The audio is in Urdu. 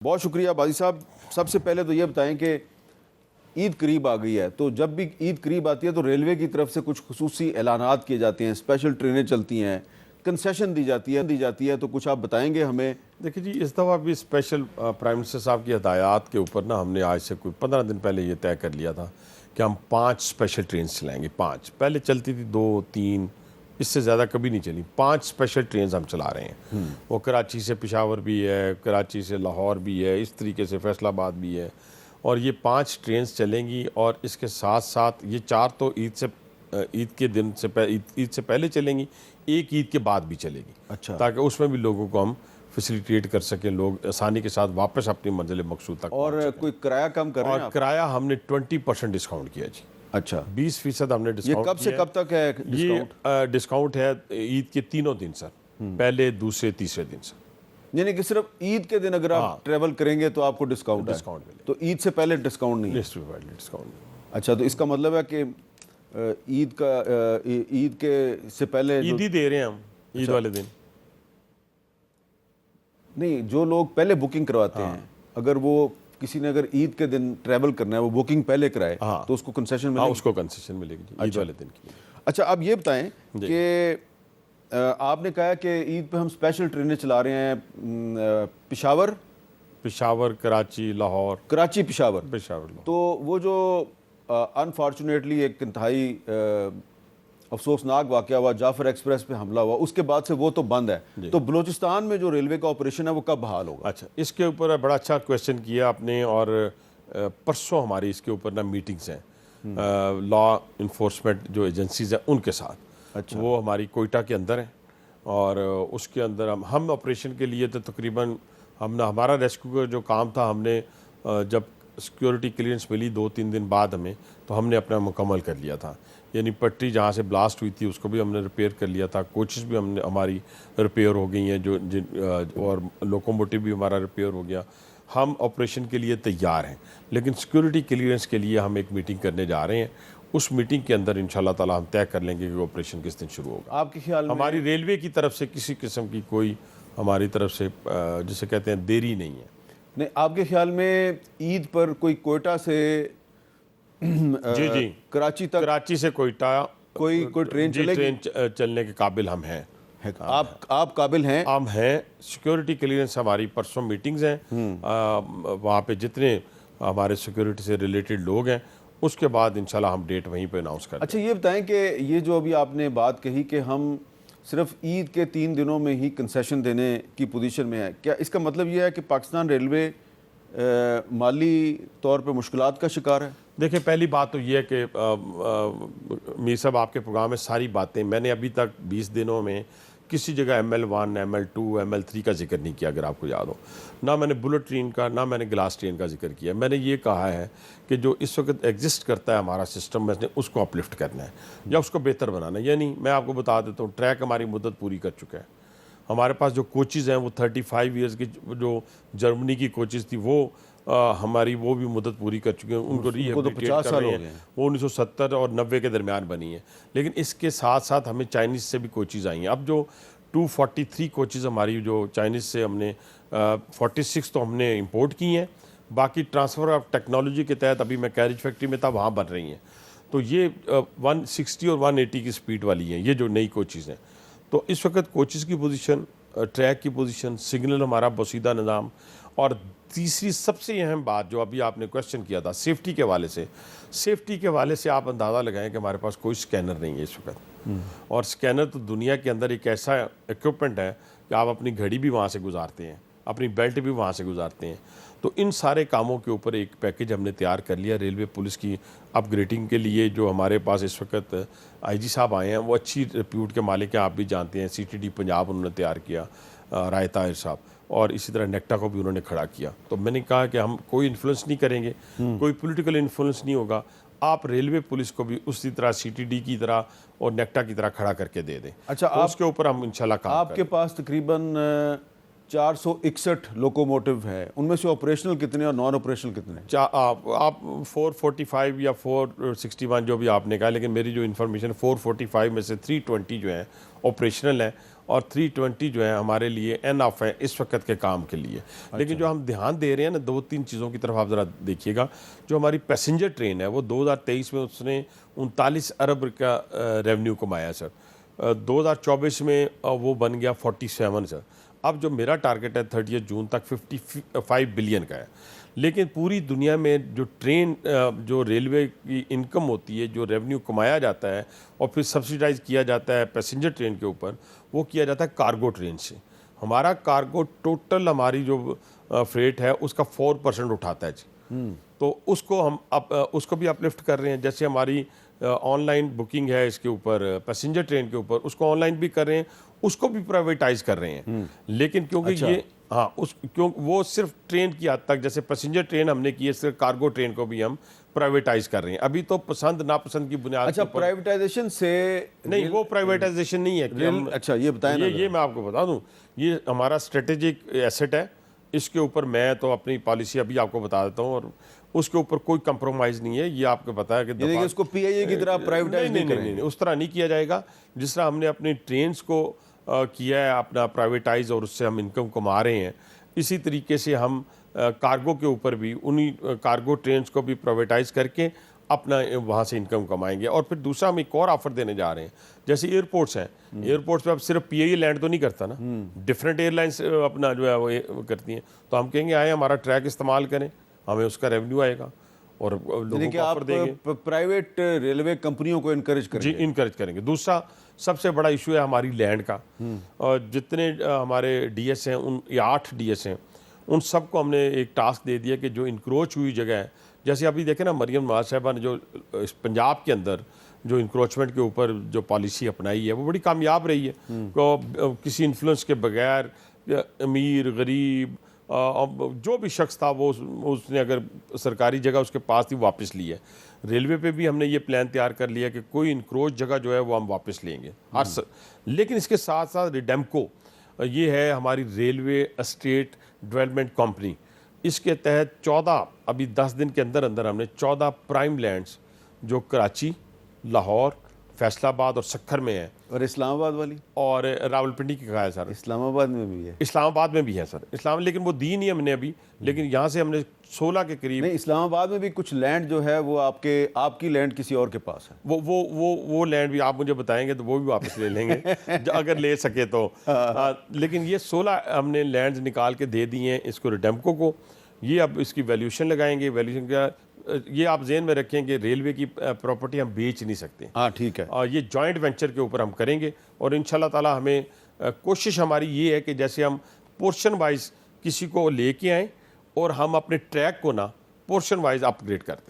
بہت شکریہ باجی صاحب. سب سے پہلے تو یہ بتائیں کہ عید قریب آ گئی ہے، تو جب بھی عید قریب آتی ہے تو ریلوے کی طرف سے کچھ خصوصی اعلانات کیے جاتے ہیں، اسپیشل ٹرینیں چلتی ہیں، کنسیشن دی جاتی ہے تو کچھ آپ بتائیں گے ہمیں؟ دیکھیں جی، اس دفعہ بھی اسپیشل پرائم منسٹر صاحب کی ہدایات کے اوپر نا ہم نے آج سے کوئی 15 دن پہلے یہ طے کر لیا تھا کہ ہم 5 اسپیشل ٹرینز چلائیں گے. 5 پہلے چلتی تھی 2 3، اس سے زیادہ کبھی نہیں چلی. 5 اسپیشل ٹرینز ہم چلا رہے ہیں. وہ کراچی سے پشاور بھی ہے، کراچی سے لاہور بھی ہے، اس طریقے سے فیصل آباد بھی ہے، اور یہ 5 ٹرینز چلیں گی. اور اس کے ساتھ ساتھ یہ 4 تو عید کے دن سے عید سے پہلے چلیں گی، ایک عید کے بعد بھی چلے گی. اچھا، تاکہ اس میں بھی لوگوں کو ہم فیسیلیٹیٹ کر سکیں، لوگ آسانی کے ساتھ واپس اپنی منزل مقصود تک اور پہنچ سکیں. کوئی کرایہ کم کر رہے ہیں اور آپ؟ کرایہ ہم نے 20% ڈسکاؤنٹ کیا جی. اچھا، 20% ہم نے یہ ڈسکاؤنٹ کب سے کب تک ہے ڈسکاؤنٹ؟ یہ ڈسکاؤنٹ ہے عید کے تینوں دن سر، پہلے دوسرے تیسرے دن سر. یعنی کہ صرف عید کے دن اگر آپ ٹریول کریں گے تو آپ کو ڈسکاؤنٹ ہے، ملے تو عید سے پہلے ڈسکاؤنٹ نہیں ہے؟ ڈسکاؤنٹ اچھا، تو اس کا مطلب ہے کہ عید کے سے پہلے عید ہی دے رہے ہیں ہم، عید والے دن. نہیں، جو لوگ پہلے بکنگ کرواتے ہیں، اگر وہ کسی نے اگر عید کے دن ٹریول کرنا ہے، وہ بکنگ پہلے کرائے تو اس کو کنسیشن ملے گی؟ اس کو کنسیشن ملے گی عید والے دن کی. اچھا، اب یہ بتائیں کہ آپ نے کہا کہ عید پہ ہم اسپیشل ٹرینیں چلا رہے ہیں پشاور، کراچی، لاہور. کراچی پشاور. لاہور. تو وہ جو انفارچونیٹلی ایک انتہائی افسوسناک واقعہ ہوا، جعفر ایکسپریس پہ حملہ ہوا، اس کے بعد سے وہ تو بند ہے. تو بلوچستان میں جو ریلوے کا آپریشن ہے وہ کب بحال ہوگا؟ اچھا، اس کے اوپر بڑا اچھا کویشچن کیا آپ نے. اور پرسوں ہماری اس کے اوپر نا میٹنگز ہیں لا انفورسمنٹ جو ایجنسیز ہیں ان کے ساتھ. وہ ہماری کوئٹہ کے اندر ہیں، اور اس کے اندر ہم آپریشن کے لیے تو تقریباً ہمارا ریسکیو کا جو کام تھا، ہم نے جب سیکیورٹی کلیئرنس ملی 2-3 دن بعد ہمیں، تو ہم نے اپنا مکمل کر لیا تھا. یعنی پٹری جہاں سے بلاسٹ ہوئی تھی اس کو بھی ہم نے ریپیئر کر لیا تھا. کوچز بھی ہماری ریپیئر ہو گئی ہیں اور لوکوموٹیو بھی ہمارا ریپیئر ہو گیا. ہم آپریشن کے لیے تیار ہیں، لیکن سیکیورٹی کلیئرنس کے لیے ہم ایک میٹنگ کرنے جا رہے ہیں. اس میٹنگ کے اندر انشاءاللہ تعالی ہم طے کر لیں گے کہ آپریشن کس دن شروع ہوگا. آپ کے خیال میں ہماری ریلوے کی طرف سے کسی قسم کی کوئی ہماری طرف سے جسے کہتے ہیں دیری نہیں ہے. نہیں، آپ کے خیال میں عید پر کوئی کوئٹہ سے جی کراچی تک، کراچی سے کوئٹہ کوئی ٹرین چلے گی؟ ٹرین چلنے کے قابل ہم ہیں. آپ قابل ہیں؟ ہم ہیں. سیکیورٹی کلیئرنس ہماری پرسوں میٹنگز ہیں، وہاں پہ جتنے ہمارے سیکیورٹی سے ریلیٹڈ لوگ ہیں، اس کے بعد انشاءاللہ ہم ڈیٹ وہیں پہ اناؤنس کریں. اچھا، یہ بتائیں کہ یہ جو ابھی آپ نے بات کہی کہ ہم صرف عید کے 3 دنوں میں ہی کنسیشن دینے کی پوزیشن میں ہے، کیا اس کا مطلب یہ ہے کہ پاکستان ریلوے مالی طور پہ مشکلات کا شکار ہے؟ دیکھیں، پہلی بات تو یہ ہے کہ میر صاحب آپ کے پروگرام میں ساری باتیں میں نے ابھی تک 20 دنوں میں کسی جگہ ML1 ML2 ML3 کا ذکر نہیں کیا. اگر آپ کو یاد ہو، نہ میں نے بلٹ ٹرین کا، نہ میں نے گلاس ٹرین کا ذکر کیا. میں نے یہ کہا ہے کہ جو اس وقت ایگزسٹ کرتا ہے ہمارا سسٹم، میں نے اس کو اپلفٹ کرنا ہے یا اس کو بہتر بنانا ہے. یعنی میں آپ کو بتا دیتا ہوں، ٹریک ہماری مدت پوری کر چکا ہے. ہمارے پاس جو کوچز ہیں وہ 35 ایئرز کی، جو جرمنی کی کوچز تھی وہ ہماری وہ بھی مدت پوری کر چکے ہیں. ان کو ریہیبلیٹیٹ کر رہے ہیں. وہ 1970 اور 90 کے درمیان بنی ہیں. لیکن اس کے ساتھ ساتھ ہمیں چائنیز سے بھی کوچز آئی ہیں. اب جو 243 کوچز ہماری جو چائنیز سے ہم نے 46 تو ہم نے امپورٹ کی ہیں، باقی ٹرانسفر آف ٹیکنالوجی کے تحت ابھی میں کیریج فیکٹری میں تھا، وہاں بن رہی ہیں. تو یہ 160 اور 180 کی سپیڈ والی ہیں یہ جو نئی کوچز ہیں. تو اس وقت کوچز کی پوزیشن، ٹریک کی پوزیشن، سگنل ہمارا بوسیدہ نظام، اور تیسری سب سے اہم بات جو ابھی آپ نے کویشچن کیا تھا سیفٹی کے حوالے سے. سیفٹی کے حوالے سے آپ اندازہ لگائیں کہ ہمارے پاس کوئی سکینر نہیں ہے اس وقت. اور سکینر تو دنیا کے اندر ایک ایسا ایکوپمنٹ ہے کہ آپ اپنی گھڑی بھی وہاں سے گزارتے ہیں، اپنی بیلٹ بھی وہاں سے گزارتے ہیں. تو ان سارے کاموں کے اوپر ایک پیکج ہم نے تیار کر لیا. ریلوے پولیس کی اپ گریڈنگ کے لیے جو ہمارے پاس اس وقت IG صاحب آئے ہیں، وہ اچھی ریپیوٹ کے مالک ہیں، آپ بھی جانتے ہیں. CTD پنجاب انہوں نے تیار کیا، رائے طاہر صاحب، اور اسی طرح نیکٹا کو بھی انہوں نے کھڑا کیا. تو میں نے کہا کہ ہم کوئی انفلوئنس نہیں کریں گے، کوئی پولیٹیکل انفلوئنس نہیں ہوگا. آپ ریلوے پولیس کو بھی اسی طرح CTD کی طرح اور نیکٹا کی طرح کھڑا کر کے دے دیں. اچھا، اس کے اوپر ہم انشاءاللہ کام کریں. آپ کے پاس تقریباً 461 لوکوموٹیو ہے، ان میں سے آپریشنل کتنے اور نان آپریشنل کتنے؟ آپ 445 یا 461 جو بھی آپ نے کہا، لیکن میری جو انفارمیشن 445 میں سے 320 جو ہیں آپریشنل ہیں اور 320 جو ہے ہمارے لیے این آف ہے اس وقت کے کام کے لیے. لیکن جو ہم دھیان دے رہے ہیں نا 2-3 چیزوں کی طرف آپ ذرا دیکھیے گا. جو ہماری پیسنجر ٹرین ہے وہ 2023 میں اس نے 39 ارب کا ریونیو کمایا سر. 2024 میں وہ بن گیا 47 سر. اب جو میرا ٹارگٹ ہے 30 جون تک 55 بلین کا ہے. لیکن پوری دنیا میں جو ٹرین جو ریلوے کی انکم ہوتی ہے, جو ریونیو کمایا جاتا ہے اور پھر سبسیڈائز کیا جاتا ہے پیسنجر ٹرین کے اوپر, وہ کیا جاتا ہے کارگو ٹرین سے. ہمارا کارگو ٹوٹل ہماری جو فریٹ ہے اس کا 4% اٹھاتا ہے جی. تو اس کو ہم اس کو بھی اپلفٹ کر رہے ہیں. جیسے ہماری آن لائن بکنگ ہے اس کے اوپر پیسنجر ٹرین کے اوپر, اس کو آن لائن بھی کر رہے ہیں, اس کو بھی پرائیویٹائز کر رہے ہیں. لیکن کیونکہ یہ وہ صرف ٹرین کی حد تک, جیسے پیسنجر ٹرین ہم نے کی ہے, صرف کارگو ٹرین کو بھی ہم پرائیویٹائز کر رہے ہیں. ابھی تو پسند ناپسند کی بنیاد اچھا, پرائیویٹائزیشن سے نہیں, وہ پرائیویٹائزیشن نہیں ہے کہ اچھا یہ بتائیں نا, یہ میں آپ کو بتا دوں, یہ ہمارا اسٹریٹجک ایسٹ ہے. اس کے اوپر میں تو اپنی پالیسی ابھی آپ کو بتا دیتا ہوں, اور اس کے اوپر کوئی کمپرومائز نہیں ہے. یہ آپ کو پتا ہے کہ اس کو پی آئی اے کی طرح پرائیویٹائز نہیں کریں نہیں, اس طرح نہیں کیا جائے گا. جس طرح ہم نے اپنی ٹرینز کو کیا ہے اپنا پرائیویٹائز اور اس سے ہم انکم کما رہے ہیں, اسی طریقے سے ہم کارگو کے اوپر بھی انہی کارگو ٹرینز کو بھی پرائیویٹائز کر کے اپنا وہاں سے انکم کمائیں گے. اور پھر دوسرا ہم ایک اور آفر دینے جا رہے ہیں. جیسے ایئرپورٹس ہیں, ایئرپورٹس پہ اب صرف پی آئی اے لینڈ تو نہیں کرتا نا, ڈفرینٹ ایئر لائنس اپنا جو ہے وہ کرتی ہیں. تو ہم کہیں گے آئیں ہمارا ٹریک استعمال کریں, ہمیں اس کا ریونیو آئے گا اور لوگوں کو آفر دیں گے. پرائیویٹ ریلوے کمپنیوں کو انکریج کریں جی, انکریج کریں گے. دوسرا سب سے بڑا ایشو ہے ہماری لینڈ کا. اور جتنے ہمارے ڈی ایس ہیں, ان 8 ڈی ایس ہیں, ان سب کو ہم نے ایک ٹاسک دے دیا کہ جو انکروچ ہوئی جگہ ہے, جیسے ابھی دیکھیں نا مریم نواز صاحبہ نے جو پنجاب کے اندر جو انکروچمنٹ کے اوپر جو پالیسی اپنائی ہے وہ بڑی کامیاب رہی ہے. کسی انفلوئنس کے بغیر امیر غریب جو بھی شخص تھا وہ اس نے اگر سرکاری جگہ اس کے پاس تھی واپس لی ہے. ریلوے پہ بھی ہم نے یہ پلان تیار کر لیا کہ کوئی انکروچ جگہ جو ہے وہ ہم واپس لیں گے. لیکن اس کے ساتھ ساتھ ریڈیمکو یہ ہے ہماری ریلوے اسٹیٹ ڈیولپمنٹ کمپنی, اس کے تحت 14 ابھی 10 دن کے اندر اندر ہم نے 14 پرائم لینڈز جو کراچی, لاہور, فیصل آباد اور سکھر میں ہیں, اور اسلام آباد والی اور راولپنڈی کی کہا ہے سر, اسلام آباد میں بھی ہے, اسلام آباد میں بھی ہے سر. لیکن وہ دی نہیں ہم نے ابھی, لیکن یہاں سے ہم نے 16 کے قریب. نہیں, اسلام آباد میں بھی کچھ لینڈ جو ہے وہ آپ کی لینڈ کسی اور کے پاس ہے. وہ لینڈ بھی آپ مجھے بتائیں گے تو وہ بھی واپس لے لیں گے اگر لے سکے تو. لیکن یہ 16 ہم نے لینڈز نکال کے دے دی ہیں اس کو ریڈیمکو کو. یہ اب اس کی ویلیوشن لگائیں گے. ویلیوشن کا یہ آپ ذہن میں رکھیں کہ ریلوے کی پراپرٹی ہم بیچ نہیں سکتے. ہاں ٹھیک ہے. یہ جوائنٹ وینچر کے اوپر ہم کریں گے, اور انشاءاللہ تعالی ہمیں کوشش ہماری یہ ہے کہ جیسے ہم پورشن وائز کسی کو لے کے آئیں اور ہم اپنے ٹریک کو نا پورشن وائز اپ گریڈ کرتے ہیں.